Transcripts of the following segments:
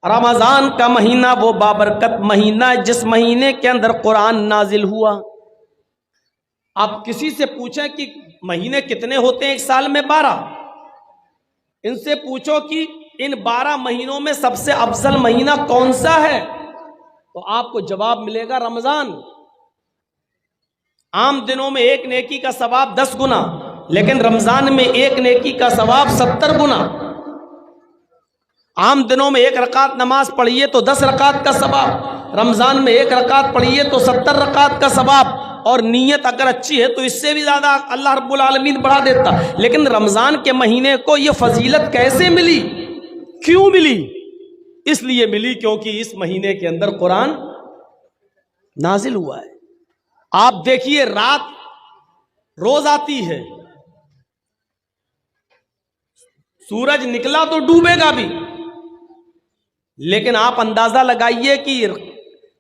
رمضان کا مہینہ وہ بابرکت مہینہ ہے جس مہینے کے اندر قرآن نازل ہوا۔ آپ کسی سے پوچھیں کہ مہینے کتنے ہوتے ہیں ایک سال میں؟ 12۔ ان سے پوچھو کہ ان 12 مہینوں میں سب سے افضل مہینہ کون سا ہے، تو آپ کو جواب ملے گا رمضان۔ عام دنوں میں ایک نیکی کا ثواب 10 گنا، لیکن رمضان میں ایک نیکی کا ثواب 70 گنا۔ عام دنوں میں ایک رکعت نماز پڑھیے تو 10 رکعت کا ثواب، رمضان میں ایک رکعت پڑھیے تو 70 رکعت کا ثواب، اور نیت اگر اچھی ہے تو اس سے بھی زیادہ اللہ رب العالمین بڑھا دیتا۔ لیکن رمضان کے مہینے کو یہ فضیلت کیسے ملی، کیوں ملی؟ اس لیے ملی کیونکہ اس مہینے کے اندر قرآن نازل ہوا ہے۔ آپ دیکھیے رات روز آتی ہے، سورج نکلا تو ڈوبے گا بھی، لیکن آپ اندازہ لگائیے کہ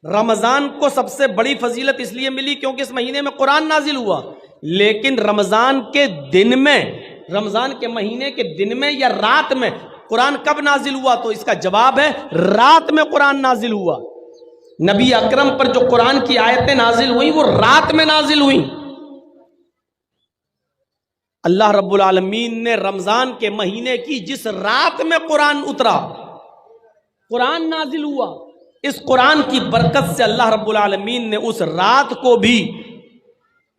رمضان کو سب سے بڑی فضیلت اس لیے ملی کیونکہ اس مہینے میں قرآن نازل ہوا، لیکن رمضان کے دن میں، رمضان کے مہینے کے دن میں یا رات میں قرآن کب نازل ہوا؟ تو اس کا جواب ہے رات میں قرآن نازل ہوا۔ نبی اکرم پر جو قرآن کی آیتیں نازل ہوئیں وہ رات میں نازل ہوئیں۔ اللہ رب العالمین نے رمضان کے مہینے کی جس رات میں قرآن اترا، قرآن نازل ہوا، اس قرآن کی برکت سے اللہ رب العالمین نے اس رات کو بھی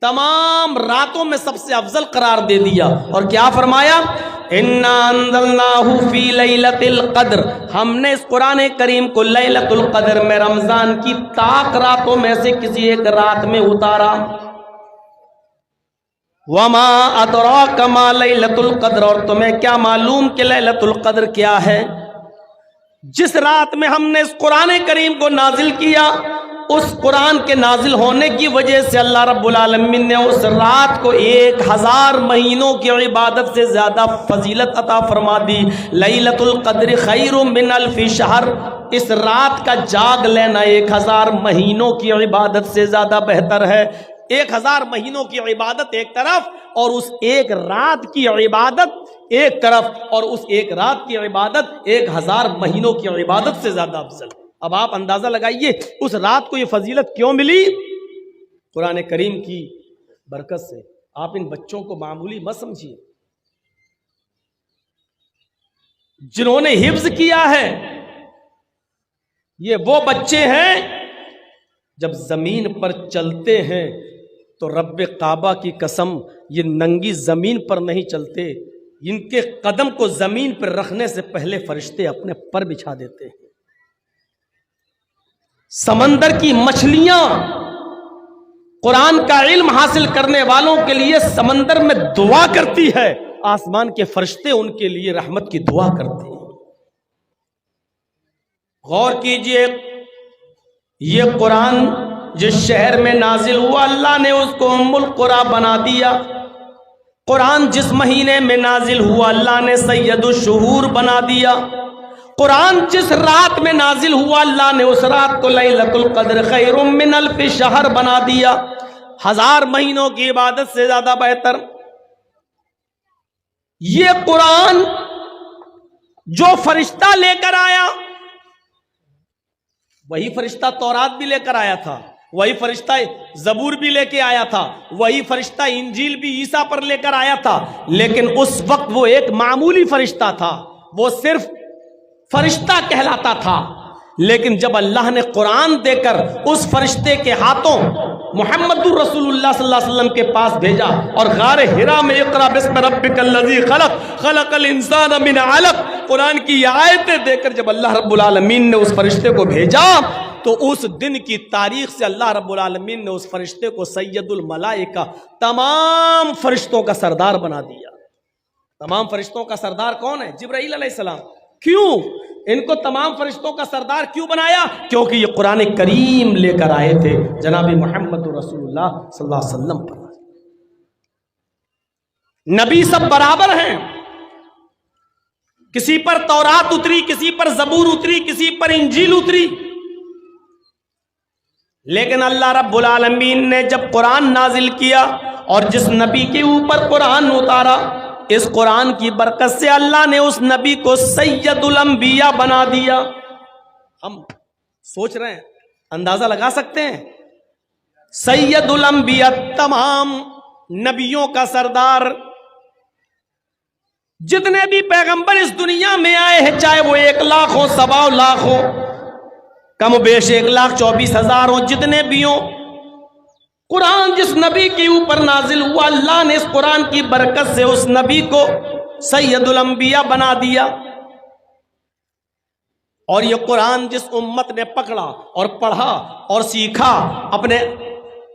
تمام راتوں میں سب سے افضل قرار دے دیا، اور کیا فرمایا؟ اِنَّا أَنزَلْنَاهُ فِي لَيْلَةِ الْقَدْرِ، ہم نے اس قرآن کریم کو لیلۃ القدر میں، رمضان کی طاق راتوں میں سے کسی ایک رات میں اتارا۔ وَمَا أَدْرَاكَ مَا لَيْلَةُ الْقَدْرِ، اور تمہیں کیا معلوم کہ لیلۃ القدر کیا ہے؟ جس رات میں ہم نے اس قرآن کریم کو نازل کیا، اس قرآن کے نازل ہونے کی وجہ سے اللہ رب العالمین نے اس رات کو 1000 مہینوں کی عبادت سے زیادہ فضیلت عطا فرما دی۔ لیلۃ القدر خیر من الف شہر، اس رات کا جاگ لینا 1000 مہینوں کی عبادت سے زیادہ بہتر ہے۔ 1000 مہینوں کی عبادت ایک طرف، اور اس ایک رات کی عبادت ایک طرف، اور اس ایک رات کی عبادت 1000 مہینوں کی عبادت سے زیادہ افضل۔ اب آپ اندازہ لگائیے اس رات کو یہ فضیلت کیوں ملی؟ قرآن کریم کی برکت سے۔ آپ ان بچوں کو معمولی مت سمجھیے، جنہوں نے حفظ کیا ہے یہ وہ بچے ہیں جب زمین پر چلتے ہیں تو رب کعبہ کی قسم یہ ننگی زمین پر نہیں چلتے، ان کے قدم کو زمین پر رکھنے سے پہلے فرشتے اپنے پر بچھا دیتے ہیں۔ سمندر کی مچھلیاں قرآن کا علم حاصل کرنے والوں کے لیے سمندر میں دعا کرتی ہے، آسمان کے فرشتے ان کے لیے رحمت کی دعا کرتے ہیں۔ غور کیجئے، یہ قرآن جس شہر میں نازل ہوا اللہ نے اس کو ام القری بنا دیا۔ قرآن جس مہینے میں نازل ہوا اللہ نے سید الشہور بنا دیا۔ قرآن جس رات میں نازل ہوا اللہ نے اس رات کو لیلۃ القدر خیر من الف شہر بنا دیا، 1000 مہینوں کی عبادت سے زیادہ بہتر۔ یہ قرآن جو فرشتہ لے کر آیا، وہی فرشتہ تورات بھی لے کر آیا تھا، وہی فرشتہ زبور بھی لے کے آیا تھا، وہی فرشتہ انجیل بھی عیسیٰ پر لے کر آیا تھا، لیکن اس وقت وہ ایک معمولی فرشتہ تھا، وہ صرف فرشتہ کہلاتا تھا۔ لیکن جب اللہ نے قرآن دے کر اس فرشتے کے ہاتھوں محمد الرسول اللہ صلی اللہ علیہ وسلم کے پاس بھیجا، اور غار حرا میں اقرا بسم ربک الذی خلق خلق الانسان من علق، قرآن کی یہ آیتیں دے کر جب اللہ رب العالمین نے اس فرشتے کو بھیجا تو اس دن کی تاریخ سے اللہ رب العالمین نے اس فرشتے کو سید الملائکہ، تمام فرشتوں کا سردار بنا دیا۔ تمام فرشتوں کا سردار کون ہے؟ جبرائیل علیہ السلام۔ کیوں ان کو تمام فرشتوں کا سردار کیوں بنایا؟ کیونکہ یہ قرآن کریم لے کر آئے تھے جناب محمد رسول اللہ صلی اللہ علیہ وسلم پر۔ نبی سب برابر ہیں، کسی پر تورات اتری، کسی پر زبور اتری، کسی پر انجیل اتری، لیکن اللہ رب العالمین نے جب قرآن نازل کیا اور جس نبی کے اوپر قرآن اتارا، اس قرآن کی برکت سے اللہ نے اس نبی کو سید الانبیاء بنا دیا۔ ہم سوچ رہے ہیں, اندازہ لگا سکتے ہیں. سید الانبیاء, تمام نبیوں کا سردار, جتنے بھی پیغمبر اس دنیا میں آئے ہیں, چاہے وہ 1 لاکھ ہو, 1.25 لاکھ ہو, کم و بیش 1,24,000 ہو, جتنے بھی ہوں, قرآن جس نبی کے اوپر نازل ہوا, اللہ نے اس قرآن کی برکت سے اس نبی کو سید الانبیاء بنا دیا. اور یہ قرآن جس امت نے پکڑا اور پڑھا اور سیکھا, اپنے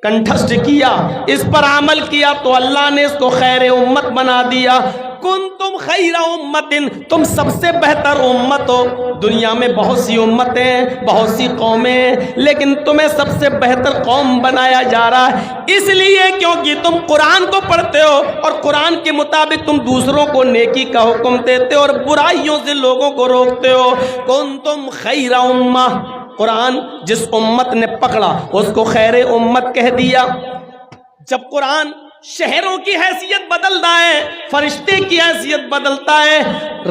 کنٹھسٹ کیا, اس پر عمل کیا, تو اللہ نے اس کو خیر امت بنا دیا. کنتم خیر امت, تم سب سے بہتر امت ہو. دنیا میں بہت سی امتیں, بہت سی قومیں, لیکن تمہیں سب سے بہتر قوم بنایا جا رہا ہے, اس لیے کیونکہ تم قرآن کو پڑھتے ہو اور قرآن کے مطابق تم دوسروں کو نیکی کا حکم دیتے ہو اور برائیوں سے لوگوں کو روکتے ہو. کنتم خیر امہ, قرآن جس امت نے پکڑا اس کو خیر امت کہہ دیا. جب قرآن شہروں کی حیثیت بدلتا ہے, فرشتے کی حیثیت بدلتا ہے,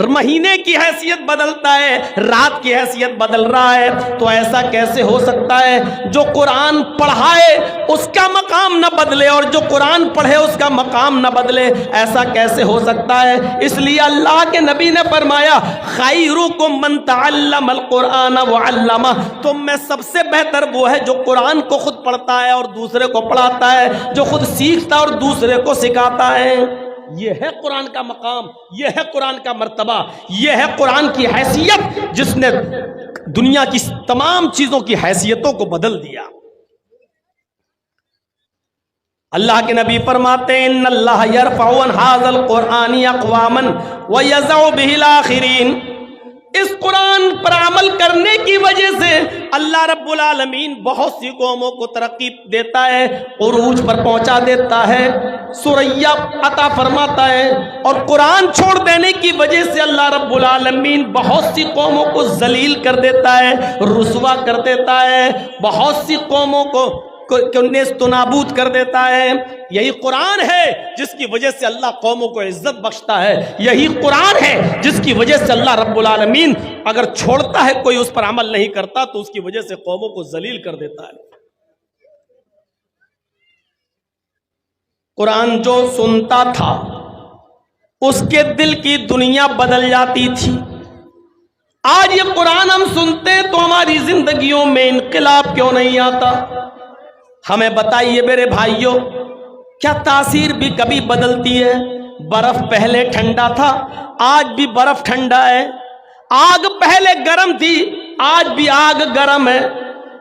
مہینے کی حیثیت بدلتا ہے, رات کی حیثیت بدل رہا ہے, تو ایسا کیسے ہو سکتا ہے جو قرآن پڑھائے اس کا مقام نہ بدلے اور جو قرآن پڑھے اس کا مقام نہ بدلے؟ ایسا کیسے ہو سکتا ہے؟ اس لیے اللہ کے نبی نے فرمایا خیرکم من تعلم القرآن وعلمہ, تم میں سب سے بہتر وہ ہے جو قرآن کو خود پڑھتا ہے اور دوسرے کو پڑھاتا ہے, جو خود سیکھتا اور دوسرے کو سکھاتا ہے. یہ ہے قرآن کا مقام, یہ ہے قرآن کا مرتبہ, یہ ہے قرآن کی حیثیت جس نے دنیا کی تمام چیزوں کی حیثیتوں کو بدل دیا. اللہ کے نبی فرماتے ہیں ان اللہ یرفع عن ھذا القرآن اقواما ویضع بہ الآخرین. اس قرآن پر عمل کرنے کی وجہ سے اللہ رب العالمین بہت سی قوموں کو ترقی دیتا ہے, عروج پر پہنچا دیتا ہے, ثریا عطا فرماتا ہے, اور قرآن چھوڑ دینے کی وجہ سے اللہ رب العالمین بہت سی قوموں کو ذلیل کر دیتا ہے, رسوا کر دیتا ہے, بہت سی قوموں کو نیست و نابود کر دیتا ہے. یہی قرآن ہے جس کی وجہ سے اللہ قوموں کو عزت بخشتا ہے, یہی قرآن ہے جس کی وجہ سے اللہ رب العالمین اگر چھوڑتا ہے کوئی اس پر عمل نہیں کرتا تو اس کی وجہ سے قوموں کو ذلیل کر دیتا ہے. قرآن جو سنتا تھا اس کے دل کی دنیا بدل جاتی تھی. آج یہ قرآن ہم سنتے تو ہماری زندگیوں میں انقلاب کیوں نہیں آتا؟ ہمیں بتائیے میرے بھائیوں, کیا تاثیر بھی کبھی بدلتی ہے؟ برف پہلے ٹھنڈا تھا, آج بھی برف ٹھنڈا ہے. آگ پہلے گرم تھی, آج بھی آگ گرم ہے.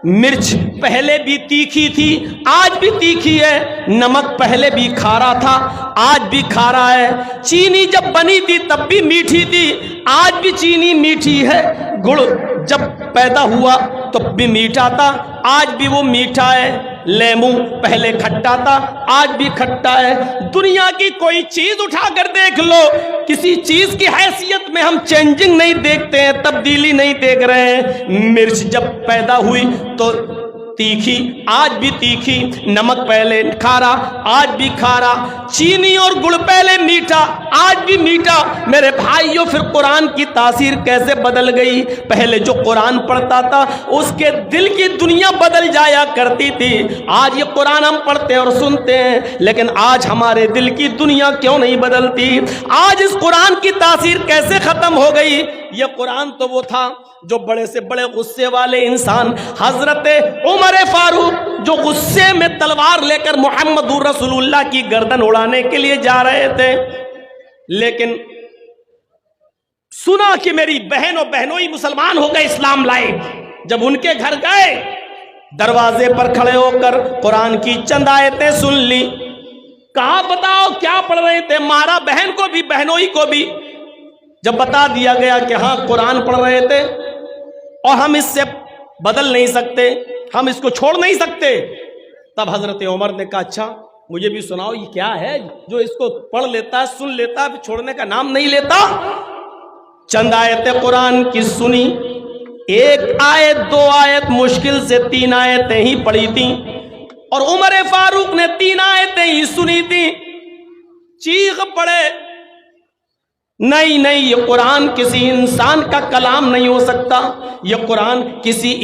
مرچ پہلے بھی تیکھی تھی, آج بھی تیکھی ہے. نمک پہلے بھی کھارا تھا, آج بھی کھارا ہے. چینی جب بنی تھی تب بھی میٹھی تھی, آج بھی چینی میٹھی ہے. گڑ جب پیدا ہوا تب بھی میٹھا تھا, آج بھی وہ میٹھا ہے. لیمو پہلے کھٹا تھا, آج بھی کھٹا ہے. دنیا کی کوئی چیز اٹھا کر دیکھ لو, کسی چیز کی حیثیت میں ہم چینجنگ نہیں دیکھتے ہیں, تبدیلی نہیں دیکھ رہے ہیں. مرچ جب پیدا ہوئی تو تیکھی, آج بھی تیکھی. نمک پہلے کھارا, آج بھی کھارا. چینی اور گڑ پہلے میٹھا, آج بھی میٹھا. میرے بھائیوں پھر قرآن کی تاثیر کیسے بدل گئی؟ پہلے جو قرآن پڑھتا تھا اس کے دل کی دنیا بدل جایا کرتی تھی. آج یہ قرآن ہم پڑھتے اور سنتے ہیں, لیکن آج ہمارے دل کی دنیا کیوں نہیں بدلتی؟ آج اس قرآن کی تاثیر کیسے ختم ہو گئی؟ یہ قرآن تو وہ تھا جو بڑے سے بڑے غصے والے انسان حضرت عمر فاروق جو غصے میں تلوار لے کر محمد رسول اللہ کی گردن اڑانے کے لیے جا رہے تھے, لیکن سنا کہ میری بہن و بہنوئی مسلمان ہو گئے, اسلام لائے. جب ان کے گھر گئے, دروازے پر کھڑے ہو کر قرآن کی چند آیتیں سن لی. کہا بتاؤ کیا پڑھ رہے تھے؟ مارا بہن کو بھی بہنوئی کو بھی. جب بتا دیا گیا کہ ہاں قرآن پڑھ رہے تھے اور ہم اس سے بدل نہیں سکتے, ہم اس کو چھوڑ نہیں سکتے, تب حضرت عمر نے کہا اچھا مجھے بھی سناؤ یہ کیا ہے جو اس کو پڑھ لیتا ہے, سن لیتا ہے, چھوڑنے کا نام نہیں لیتا. چند آیتیں قرآن کی سنی, ایک آیت دو آیت مشکل سے 3 آیتیں ہی پڑھی تھیں, اور عمر فاروق نے 3 آیتیں ہی سنی تھی. چیخ پڑے, نہیں نہیں، یہ قرآن کسی انسان کا کلام نہیں ہو سکتا، یہ قرآن کسی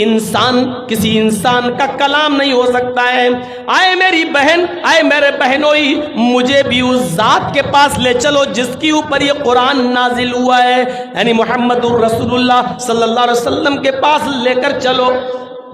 انسان کا کلام نہیں ہو سکتا ہے۔ آئے میری بہن، آئے میرے بہنوئی، مجھے بھی اس ذات کے پاس لے چلو جس کے اوپر یہ قرآن نازل ہوا ہے، یعنی محمد الرسول اللہ صلی اللہ علیہ وسلم کے پاس لے کر چلو۔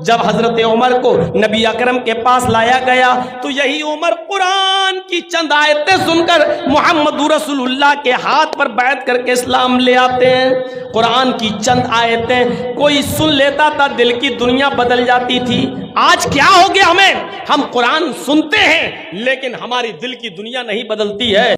جب حضرت عمر کو نبی اکرم کے پاس لایا گیا تو یہی عمر قرآن کی چند آیتیں سن کر محمد رسول اللہ کے ہاتھ پر بیعت کر کے اسلام لے آتے ہیں۔ قرآن کی چند آیتیں کوئی سن لیتا تھا، دل کی دنیا بدل جاتی تھی۔ آج کیا ہو گیا ہمیں؟ ہم قرآن سنتے ہیں لیکن ہماری دل کی دنیا نہیں بدلتی ہے۔